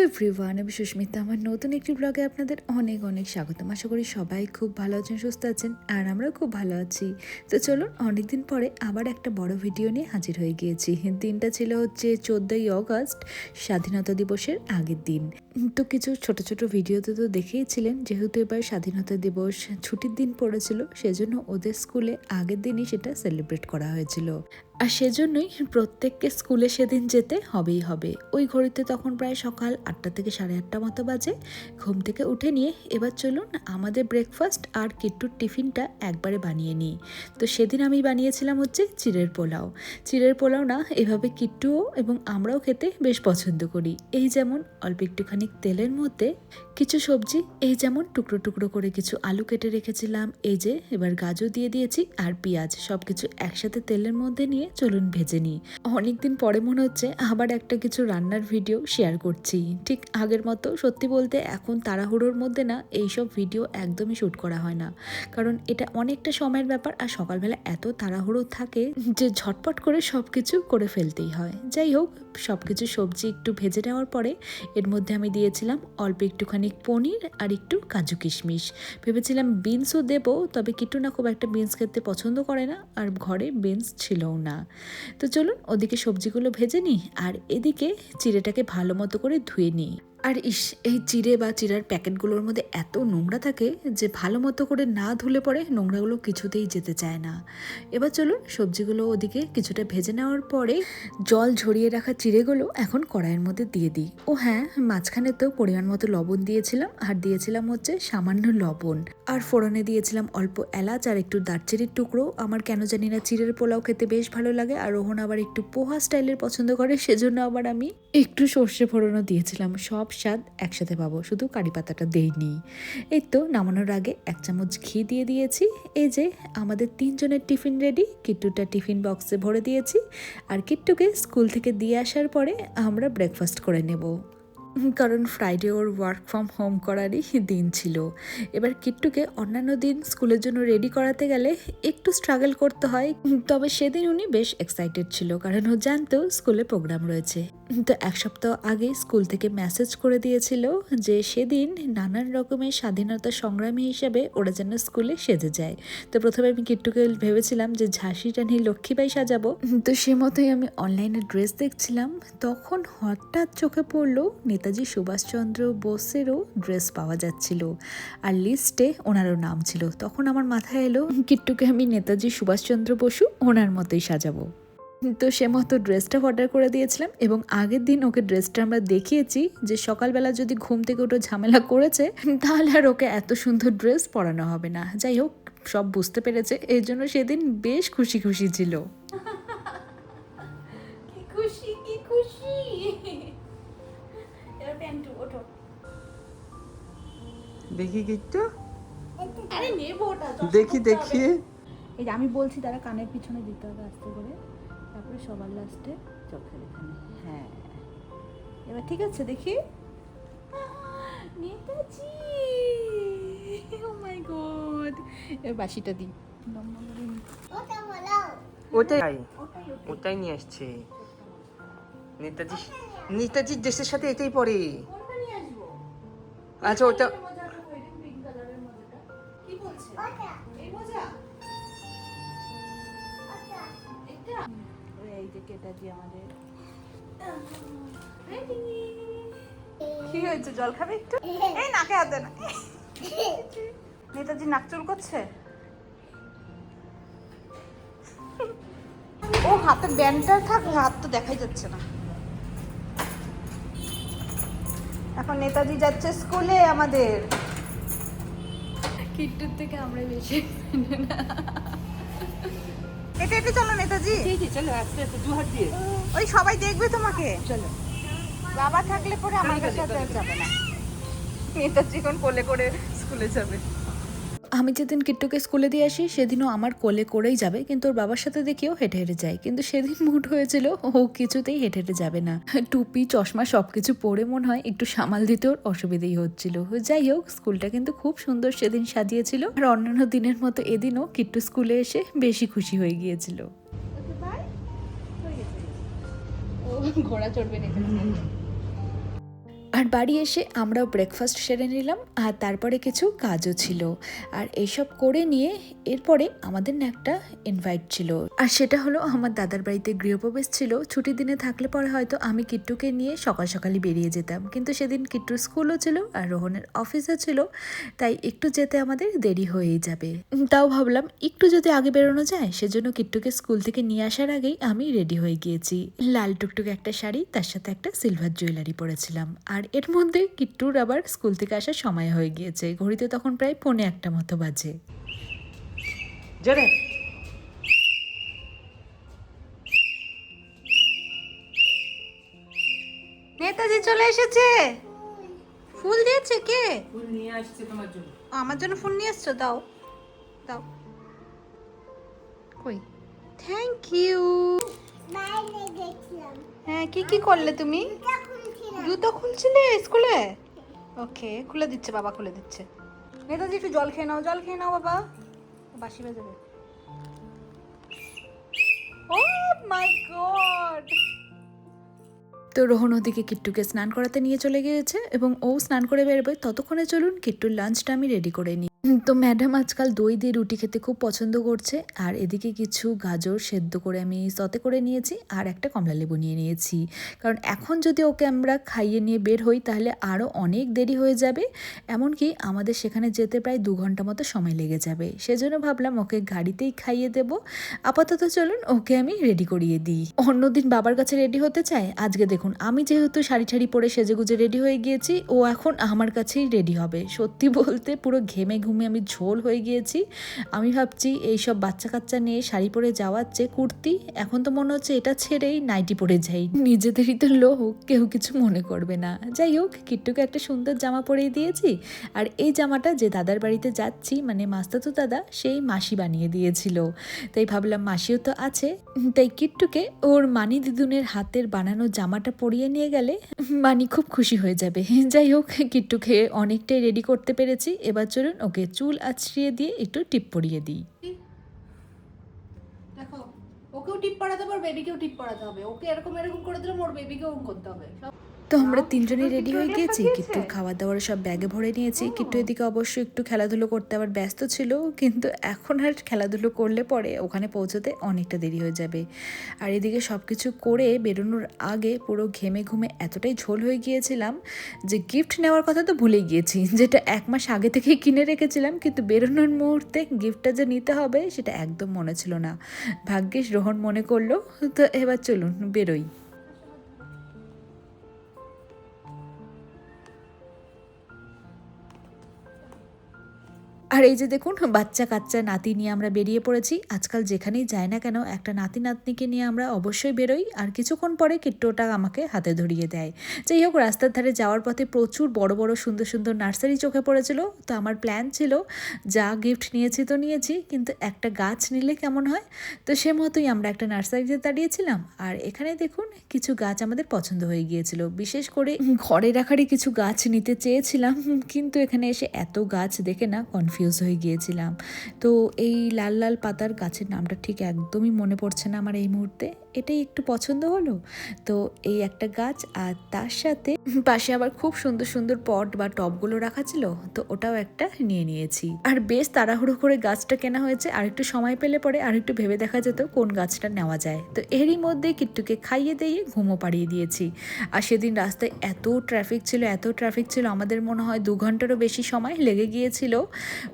Everyone, আমি সুস্মিতা। আমার নতুন একটি ব্লগে আপনাদের অনেক অনেক স্বাগতম। আশা করি সবাই খুব ভালো আছেন, সুস্থ আছেন, আর আমরাও খুব ভালো আছি। তো চলুন, অনেকদিন পরে আবার একটা বড় ভিডিও নিয়ে হাজির হয়ে গিয়েছি। দিনটা ছিল হচ্ছে 14ই অগস্ট, স্বাধীনতা দিবসের আগের দিন। তো কিছু ছোট ছোট ভিডিওতে তো দেখেইছিলেন, যেহেতু এবার স্বাধীনতা দিবস ছুটির দিন পড়েছিল, সেজন্য ওদের স্কুলে আগের দিনই সেটা সেলিব্রেট করা হয়েছিল। আর সেজন্যই প্রত্যেককে স্কুলে সেদিন যেতে হবেই হবে। ওই ঘড়িতে তখন প্রায় সকাল 8টা থেকে 8:30 মতো বাজে। ঘুম থেকে উঠে নিয়ে এবার চলুন আমাদের ব্রেকফাস্ট আর কিট্টুর টিফিনটা একবারে বানিয়ে নিই। তো সেদিন আমি বানিয়েছিলাম হচ্ছে চিড়ের পোলাও। চিড়ের পোলাও না, এভাবে কিট্টুও এবং আমরাও খেতে বেশ পছন্দ করি। এই যেমন অল্প একটুখানি তেলের মধ্যে কিছু সবজি, এই যেমন টুকরো টুকরো করে কিছু আলু কেটে রেখেছিলাম, এই যে এবার গাজর দিয়ে দিয়েছি, আর পেঁয়াজ, সব কিছু একসাথে তেলের মধ্যে নিয়ে চলুন ভেজে নিই। অনেকদিন পরে মনে হচ্ছে আবার একটা কিছু রান্নার ভিডিও শেয়ার করছি, ঠিক আগের মতো। সত্যি বলতে এখন তাড়াহুড়োর মধ্যে না এইসব ভিডিও একদমই শ্যুট করা হয় না, কারণ এটা অনেকটা সময়ের ব্যাপার, আর সকালবেলা এত তাড়াহুড়ো থাকে যে ঝটপট করে সব কিছু করে ফেলতেই হয়। যাই হোক, সব কিছু সবজি একটু ভেজে নেওয়ার পরে এর মধ্যে আমি দিয়েছিলাম অল্প একটুখানি পনির আর একটু কাজু কিশমিশ। ভেবেছিলাম বিনসও দেবো, তবে কিট্টু না খুব একটা বিনস খেতে পছন্দ করে না, আর ঘরে বিনস ছিলও না। তো চলুন ওদিকে সবজিগুলো ভেজে নিই, আর এদিকে চিড়েটাকে ভালো মতো করে ধুয়ে নিই। আর এই চিড়ে বা চিড়ার প্যাকেটগুলোর মধ্যে এত নোংরা থাকে যে ভালো মতো করে না ধুলে পরে নোংরাগুলো কিছুতেই যেতে চায় না। এবার চলুন সবজিগুলো ওদিকে কিছুটা ভেজে নেওয়ার পরে জল ঝরিয়ে রাখা চিড়েগুলো এখন কড়াইয়ের মধ্যে দিয়ে দিই। ও হ্যাঁ, মাঝখানে তো পরিমাণ মতো লবণ দিয়েছিলাম, আর দিয়েছিলাম হচ্ছে সামান্য লবণ, আর ফোড়নে দিয়েছিলাম অল্প এলাচ আর একটু দারচিনির টুকরো। আমার কেন জানি না চিড়ের পোলাও খেতে বেশ ভালো লাগে, আর রোহন আবার একটু পোহা স্টাইলের পছন্দ করে, সেজন্য আবার আমি একটু সর্ষে ফোড়নও দিয়েছিলাম। সব স্বাদ একসাথে পাবো, শুধু কারি পাতাটা দেইনি। এই তো নামানোর আগে 1 চামচ ঘি দিয়ে দিয়েছি। এই যে আমাদের 3 জনের টিফিন রেডি। কিট্টুটা টিফিন বক্সে ভরে দিয়েছি, আর কিট্টুকে স্কুল থেকে দিয়ে আসার পরে আমরা ব্রেকফাস্ট করে নেব, কারণ Friday or work from home করারই দিন ছিল। এবার কিট্টুকে অন্যান্য দিন স্কুলের জন্য রেডি করাতে গেলে একটু স্ট্রাগল করতে হয়, তবে সেদিন উনি বেশ এক্সাইটেড ছিল, কারণ ও জানতো স্কুলে প্রোগ্রাম রয়েছে। তো 1 সপ্তাহ আগে স্কুল থেকে মেসেজ করে দিয়েছিল যে সেদিন নানান রকমের স্বাধীনতা সংগ্রামী হিসেবে ওরা যেন স্কুলে সেজে যায়। তো প্রথমে আমি কিট্টুকে ভেবেছিলাম যে ঝাঁসি রানী লক্ষ্মীবাই সাজাবো, তো সে মতোই আমি অনলাইনে ড্রেস দেখছিলাম, তখন হঠাৎ চোখে পড়লো নেতাজি সুভাষচন্দ্র বোসেরও ড্রেস পাওয়া যাচ্ছিল, আর লিস্টে ওনারও নাম ছিল। তখন আমার মাথায় এলো কিট্টুকে আমি নেতাজি সুভাষচন্দ্র বসু ওনার মতোই সাজাবো। তো সে মতো ড্রেসটা অর্ডার করে দিয়েছিলাম, এবং আগের দিন ওকে ড্রেসটা আমরা দেখিয়েছি যে সকালবেলা যদি ঘুম থেকে ওটা ঝামেলা করেছে তাহলে আর ওকে এত সুন্দর ড্রেস পরানো হবে না। যাই হোক, সব বুঝতে পেরেছে, এই জন্য সেদিন বেশ খুশি খুশি ছিল। কি খুশি, কি খুশি। এবার প্যান্টু ওঠো। দেখি কিট্টু, আরে নেবো ওটা, দেখি দেখি। এই যে আমি বলছি, তারা কানের পিছনে দিতে হবে আস্তে করে, তারপরে সবার লাস্টে চোখের এখানে। হ্যাঁ, এবার ঠিক আছে, দেখি। নেতাজি, ও মাই গড। এবার বাসিটা দিই। ওটাই ওটাই নিয়ে আসছে। নেতাজি, নেতাজির ড্রেসের সাথে এটাই পরে। কোনটা নিয়ে আসবো? আচ্ছা ওটা পিঙ্ক কালারের মজাটা কি বলছে? এই মজা এটা। এই যে কেটাজি আমাদের রেডি। কি হয়েছে, জল খাবে একটু? এই নাকে হাত দে না। নেতাজি নাক চুল করছে। ও হাতে ব্যান্ডটা থাক, হাত তো দেখাই যাচ্ছে না। এখন নেতাজি যাচ্ছে স্কুলে আমাদের। কিট্টুর থেকে আমরা বেশি এটা এটা চলো নেতাজি, চলো আস্তে আস্তে দু হাত দিয়ে। ওই সবাই দেখবে তোমাকে। চলো, বাবা থাকলে পরে আমাদের সাথে আর যাবে না। নেতাজি কোন কোলে করে স্কুলে যাবে। আমি যেদিন কিট্টুকে স্কুলে দিয়ে আসি সেদিনও আমার কোলে করেই যাবে, কিন্তু ওর বাবার সাথে দেখেও হেঁটে হেঁটে যায়। কিন্তু সেদিন মুড হয়েছিল ও কিছুতেই হেঁটে হেঁটে যাবে না, টুপি চশমা সব কিছু পরে মনে হয় একটু সামাল দিতে ওর অসুবিধেই হচ্ছিল। যাই হোক, স্কুলটা কিন্তু খুব সুন্দর সেদিন সাজিয়েছিল, আর অন্যান্য দিনের মতো এদিনও কিট্টু স্কুলে এসে বেশি খুশি হয়ে গিয়েছিল। ও ঘোড়া চড়বে নেতাজি। আর বাড়ি এসে আমরাও ব্রেকফাস্ট সেরে নিলাম, আর তারপরে কিছু কাজও ছিল। আর এইসব করে নিয়ে এরপরে আমাদের না একটা ইনভাইট ছিল, আর সেটা হলো আমার দাদার বাড়িতে গৃহপ্রবেশ ছিল। ছুটির দিনে থাকলে পরে হয়তো আমি কিট্টুকে নিয়ে সকাল সকালই বেরিয়ে যেতাম, কিন্তু সেদিন কিট্টুর স্কুলও ছিল আর রোহনের অফিসও ছিল, তাই একটু যেতে আমাদের দেরি হয়েই যাবে। তাও ভাবলাম একটু যদি আগে বেরোনো যায়, সেজন্য কিট্টুকে স্কুল থেকে নিয়ে আসার আগেই আমি রেডি হয়ে গিয়েছি। লাল টুকটুক একটা শাড়ি, তার সাথে একটা সিলভার জুয়েলারি পরেছিলাম। আর এর মধ্যে কিট্টুর আবার স্কুল থেকে আসার সময় হয়ে গিয়েছে, ঘড়িতে তখন প্রায় 1:45 মতো বাজে। জোরে নেতাজি চলে এসেছে। ফুল দিয়েছে কে? ফুল নিয়ে আসছে তোমার জন্য। আমার জন্য ফুল নিয়ে এসছো? দাও দাও। কই? Thank you. হ্যাঁ, কি কি করলে তুমি? জুতো খুলছিলে স্কুলে? ওকে, খুলে দিচ্ছে বাবা, খুলে দিচ্ছে। নেতাজি একটু জল খেয়ে নাও, জল খেয়ে নাও বাবা, বাসি বাজাবে। ও মাই গড! তো রোহন ওদিকে কিট্টুকে স্নান করাতে নিয়ে চলে গিয়েছে এবং ও স্নান করে বেরোবে, ততক্ষণে চলুন কিট্টুর লাঞ্চটা আমি রেডি করে নিই। তো ম্যাডাম আজকাল দই দিয়ে রুটি খেতে খুব পছন্দ করছে, আর এদিকে কিছু গাজর সেদ্ধ করে আমি সতে করে নিয়েছি, আর একটা কমলা লেবু নিয়ে নিয়েছি, কারণ এখন যদি ওকে আমরা খাইয়ে নিয়ে বের হই তাহলে আরও অনেক দেরি হয়ে যাবে, এমনকি আমাদের সেখানে যেতে প্রায় 2 ঘন্টা মতো সময় লেগে যাবে। সেজন্য ভাবলাম ওকে গাড়িতেই খাইয়ে দেব। আপাতত চলুন ওকে আমি রেডি করিয়ে দিই। অন্যদিন বাবার কাছে রেডি হতে চায়, আজকে দেখুন আমি যেহেতু শাড়ি ঠাড়ি পরে সেজেগুজে রেডি হয়ে গিয়েছি, ও এখন আমার কাছেই রেডি হবে। সত্যি বলতে পুরো ঘেমে ঘুমে আমি ঝোল হয়ে গিয়েছি। আমি ভাবছি এইসব বাচ্চা কাচ্চা নিয়ে শাড়ি পরে যাওয়ার চেয়ে কুর্তি, এখন তো মনে হচ্ছে এটা ছেড়েই নাইটি পরে যাই, নিজেদেরই তো লোক, কেউ কিছু মনে করবে না। যাই হোক, কিট্টুকে একটা সুন্দর জামা পরিয়ে দিয়েছি, আর এই জামাটা যে দাদার বাড়িতে যাচ্ছি, মানে মাস্তাতো দাদা, সেই মাসি বানিয়ে দিয়েছিল, তাই ভাবলাম মাসিও তো আছে, তাই কিট্টুকে ওর মানি দিদুনের হাতের বানানো জামাটা পরিয়ে নিয়ে গেলে মানি খুব খুশি হয়ে যাবে। যাই হোক, কিট্টুকে অনেকটাই রেডি করতে পেরেছি। এবার চলুন ওকে চুল আঁচড়িয়ে দিয়ে একটু টিপ পরিয়ে দিই। দেখো, ওকেও টিপ পড়াতে হবে, বেবিকেও টিপ পড়াতে হবে। ওকে এরকম এরকম করে দিলে ওর বেবিকেও করতে হবে। তো আমরা তিনজনেই রেডি হয়ে গিয়েছি, কিট্টুর খাওয়া দাওয়ার সব ব্যাগে ভরে নিয়েছি। কিট্টু এদিকে অবশ্য একটু খেলাধুলো করতে আবার ব্যস্ত ছিল, কিন্তু এখন আর খেলাধুলো করলে পরে ওখানে পৌঁছতে অনেকটা দেরি হয়ে যাবে। আর এদিকে সব কিছু করে বেরোনোর আগে পুরো ঘেমে ঘুমে এতটাই ঝোল হয়ে গিয়েছিলাম যে গিফট নেওয়ার কথা তো ভুলে গিয়েছি, যেটা 1 মাস আগে থেকেই কিনে রেখেছিলাম, কিন্তু বেরোনোর মুহূর্তে গিফটটা যে নিতে হবে সেটা একদম মনে ছিল না। ভাগ্যিস রোহন মনে করলো। তো এবার চলুন বেরোই। আর এই যে দেখুন, বাচ্চা কাচ্চা নাতি নিয়ে আমরা বেরিয়ে পড়েছি। আজকাল যেখানেই যাই না কেন একটা নাতি নাতনিকে নিয়ে আমরা অবশ্যই বেরোই, আর কিছুক্ষণ পরে কিট্টুটা আমাকে হাতে ধরিয়ে দেয়। যাই হোক, রাস্তার ধারে যাওয়ার পথে প্রচুর বড় বড় সুন্দর সুন্দর নার্সারি চোখে পড়েছিল, তো আমার প্ল্যান ছিল যা গিফট নিয়েছি তো নিয়েছি, কিন্তু একটা গাছ নিলে কেমন হয়, তো সে মতোই আমরা একটা নার্সারিতে দাঁড়িয়েছিলাম। আর এখানে দেখুন কিছু গাছ আমাদের পছন্দ হয়ে গিয়েছিল, বিশেষ করে ঘরে রাখারই কিছু গাছ নিতে চেয়েছিলাম, কিন্তু এখানে এসে এত গাছ দেখে না কনফিউজ হয়ে গিয়েছিলাম। তো এই লাল লাল পাতার গাছের নামটা ঠিক একদমই মনে পড়ছে না আমার এই মুহূর্তে, এটাই একটু পছন্দ হলো। তো এই একটা গাছ, আর তার সাথে পাশে আবার খুব সুন্দর সুন্দর পট বা টবগুলো রাখা ছিল, তো ওটাও একটা নিয়ে নিয়েছি। আর বেশ তাড়াহুড়ো করে গাছটা কেনা হয়েছে, আর একটু সময় পেলে পরে আর একটু ভেবে দেখা যেত কোন গাছটা নেওয়া যায়। তো এরই মধ্যে কিট্টুকে খাইয়ে দিয়ে ঘুমো পাড়িয়ে দিয়েছি। আর সেদিন রাস্তায় এত ট্রাফিক ছিল, আমাদের মনে হয় 2 ঘন্টারও বেশি সময় লেগে গিয়েছিল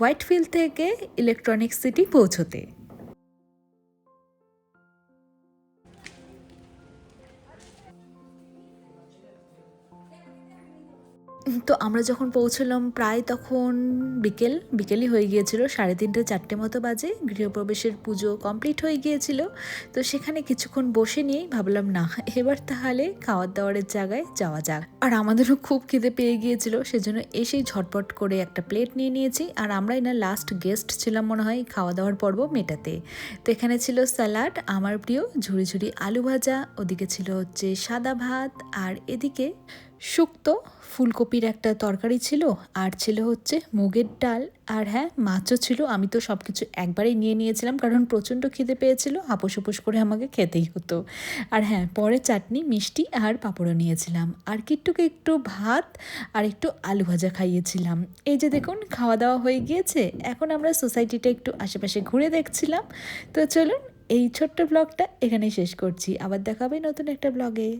হোয়াইটফিল্ড থেকে ইলেকট্রনিক সিটি পৌঁছতে। তো আমরা যখন পৌঁছলাম প্রায় তখন বিকেলই হয়ে গিয়েছিল, 3:30-4টে মতো বাজে। গৃহপ্রবেশের পুজো কমপ্লিট হয়ে গিয়েছিল, তো সেখানে কিছুক্ষণ বসে নিয়েই ভাবলাম না, এবার তাহলে খাওয়ার দাওয়ারের জায়গায় যাওয়া যাক। আর আমাদেরও খুব খিদে পেয়ে গিয়েছিল, সেজন্য এসেই ঝটপট করে একটা প্লেট নিয়ে নিয়েছি। আর আমরাই না লাস্ট গেস্ট ছিলাম মনে হয় খাওয়া দাওয়ার পর্ব মেটাতে। তো এখানে ছিল স্যালাড, আমার প্রিয় ঝুড়ি ঝুড়ি আলু ভাজা, ওদিকে ছিল হচ্ছে সাদা ভাত, আর এদিকে শুক্তো, ফুলকপির একটা তরকারি ছিল, আর ছিল হচ্ছে মুগের ডাল, আর হ্যাঁ মাছও ছিল। আমি তো সব কিছু একবারেই নিয়ে নিয়েছিলাম, কারণ প্রচণ্ড খিদে পেয়েছিল, হাঁপুস হুপুস করে আমাকে খেতেই হতো। আর হ্যাঁ, পরে চাটনি, মিষ্টি আর পাঁপড়ও নিয়েছিলাম, আর কিট্টুকে একটু ভাত আর একটু আলু ভাজা খাইয়েছিলাম। এই যে দেখুন, খাওয়া দাওয়া হয়ে গিয়েছে, এখন আমরা সোসাইটিটা একটু আশেপাশে ঘুরে দেখছিলাম। তো চলুন, এই ছোট্ট ব্লগটা এখানেই শেষ করছি, আবার দেখা হবে নতুন একটা ব্লগে।